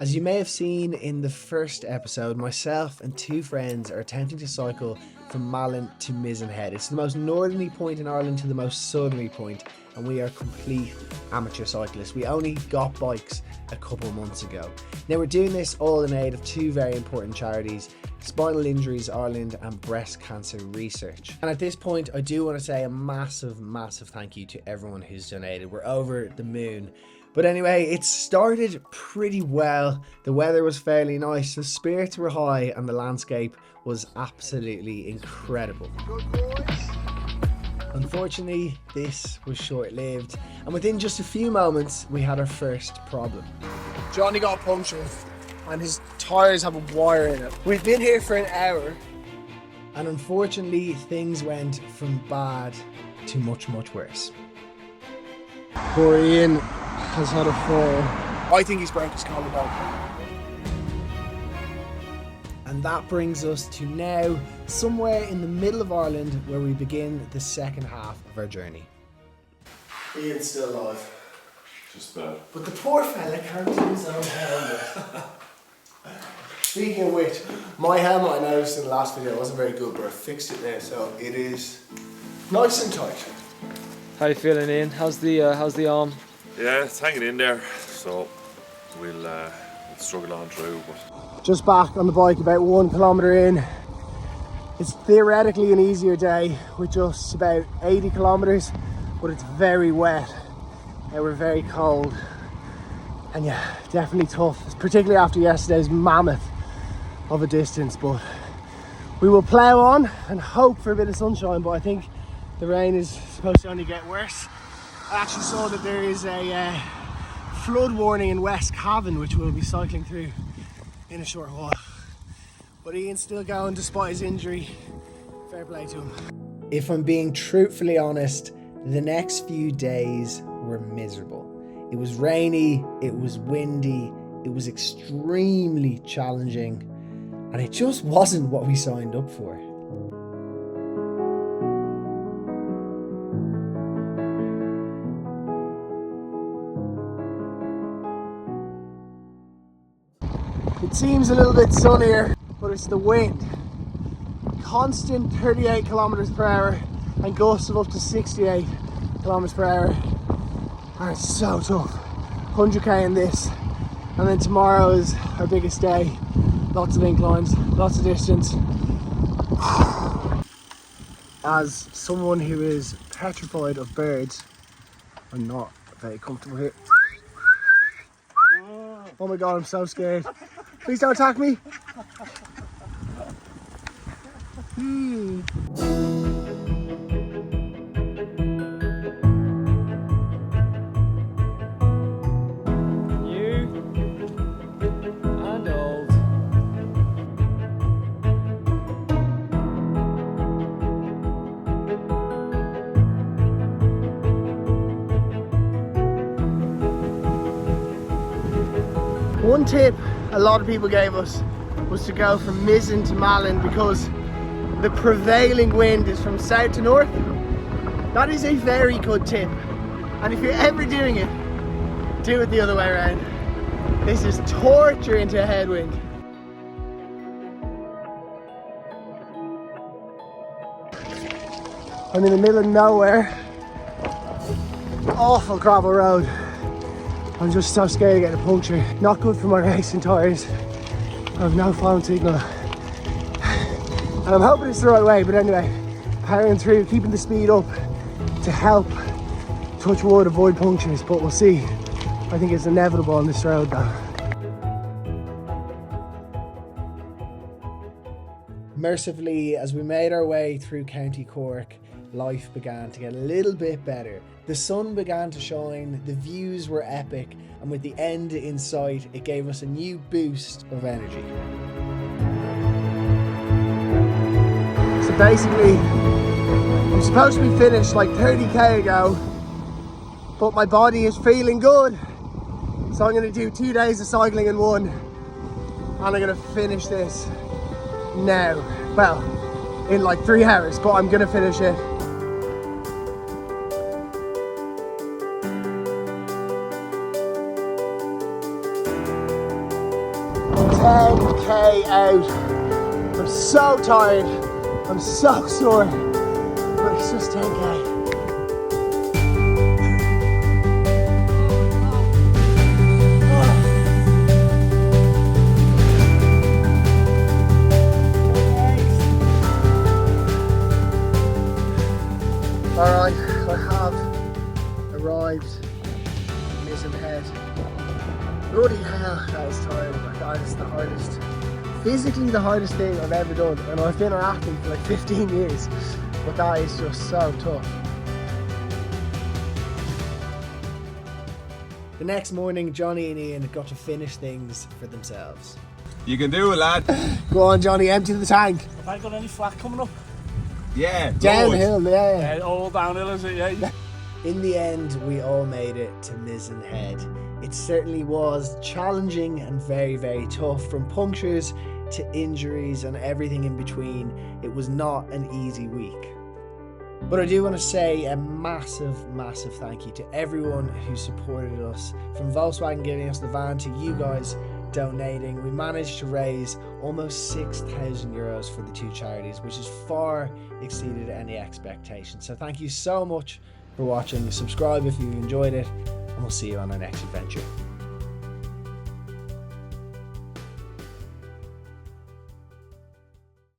As you may have seen in the first episode, myself and two friends are attempting to cycle from Malin to Mizen Head. It's the most northerly point in Ireland to the most southerly point, and we are complete amateur cyclists. We only got bikes a couple months ago. Now we're doing this all in aid of two very important charities, Spinal Injuries Ireland and Breast Cancer Research. And at this point, I do want to say a massive thank you to everyone who's donated. We're over the moon. But anyway, it started pretty well. The weather was fairly nice, the spirits were high, and the landscape was absolutely incredible. Good boys. Unfortunately, this was short-lived, and within just a few moments, we had our first problem. Johnny got a puncture, and his tyres have a wire in it. We've been here for an hour. And unfortunately, things went from bad to much worse. Poor Ian has had a fall. I think he's broke his collarbone. And that brings us to now, somewhere in the middle of Ireland, where we begin the second half of our journey. Ian's still alive. Just about. But the poor fella can't do his own helmet. Speaking of which, my helmet I noticed in the last video wasn't very good, but I fixed it now, so it is nice and tight. How you feeling, Ian? How's the arm? Yeah, it's hanging in there, so we'll struggle on through. But Just back on the bike, about 1 kilometre in. It's theoretically an easier day with just about 80 kilometres, but it's very wet and we're very cold. And yeah, definitely tough, particularly after yesterday's mammoth of a distance. But we will plough on and hope for a bit of sunshine, but I think the rain is supposed to only get worse. I actually saw that there is a flood warning in West Cavan, which we'll be cycling through in a short while. But Ian's still going despite his injury. Fair play to him. If I'm being truthfully honest, the next few days were miserable. It was rainy, it was windy, it was extremely challenging, and it just wasn't what we signed up for. It seems a little bit sunnier, but it's the wind. Constant 38 kilometers per hour and gusts of up to 68 kilometers per hour. And it's so tough. 100k in this. And then tomorrow is our biggest day. Lots of inclines, lots of distance. As someone who is petrified of birds, I'm not very comfortable here. Oh my god, I'm so scared. Please don't attack me. New and old. One tip a lot of people gave us was to go from Mizen to Malin because the prevailing wind is from south to north. That is a very good tip. And if you're ever doing it, do it the other way around. This is torture into a headwind. I'm in the middle of nowhere. Awful gravel road. I'm just so scared of getting a puncture. Not good for my racing tyres. I have no phone signal. And I'm hoping it's the right way, but anyway, powering through, keeping the speed up to help, touch wood, avoid punctures, but we'll see. I think it's inevitable on this road though. Mercifully, as we made our way through County Cork, life began to get a little bit better. The sun began to shine, the views were epic, and with the end in sight, it gave us a new boost of energy. So basically, I'm supposed to be finished like 30k ago, but my body is feeling good. So I'm going to do 2 days of cycling in one, and I'm going to finish this now. Well, in like 3 hours, but I'm going to finish it. 10k out. I'm so tired. I'm so sore. But it's just 10k. Alright, I have arrived in Mizen Head. Bloody hell, that was tiring. Like, that is the hardest, physically the hardest thing I've ever done. And I've been an athlete for like 15 years, but that is just so tough. The next morning, Johnny and Ian got to finish things for themselves. You can do it, lad. Go on, Johnny, empty the tank. Have I got any flat coming up? Yeah. Downhill, yeah. All downhill, is it? Yeah. In the end, we all made it to Mizen Head. It certainly was challenging and very, very tough. From punctures to injuries and everything in between, it was not an easy week. But I do want to say a massive, massive thank you to everyone who supported us. From Volkswagen giving us the van to you guys donating. We managed to raise almost 6,000 euros for the two charities, which has far exceeded any expectation. So thank you so much for watching. Subscribe if you enjoyed it, and we'll see you on our next adventure.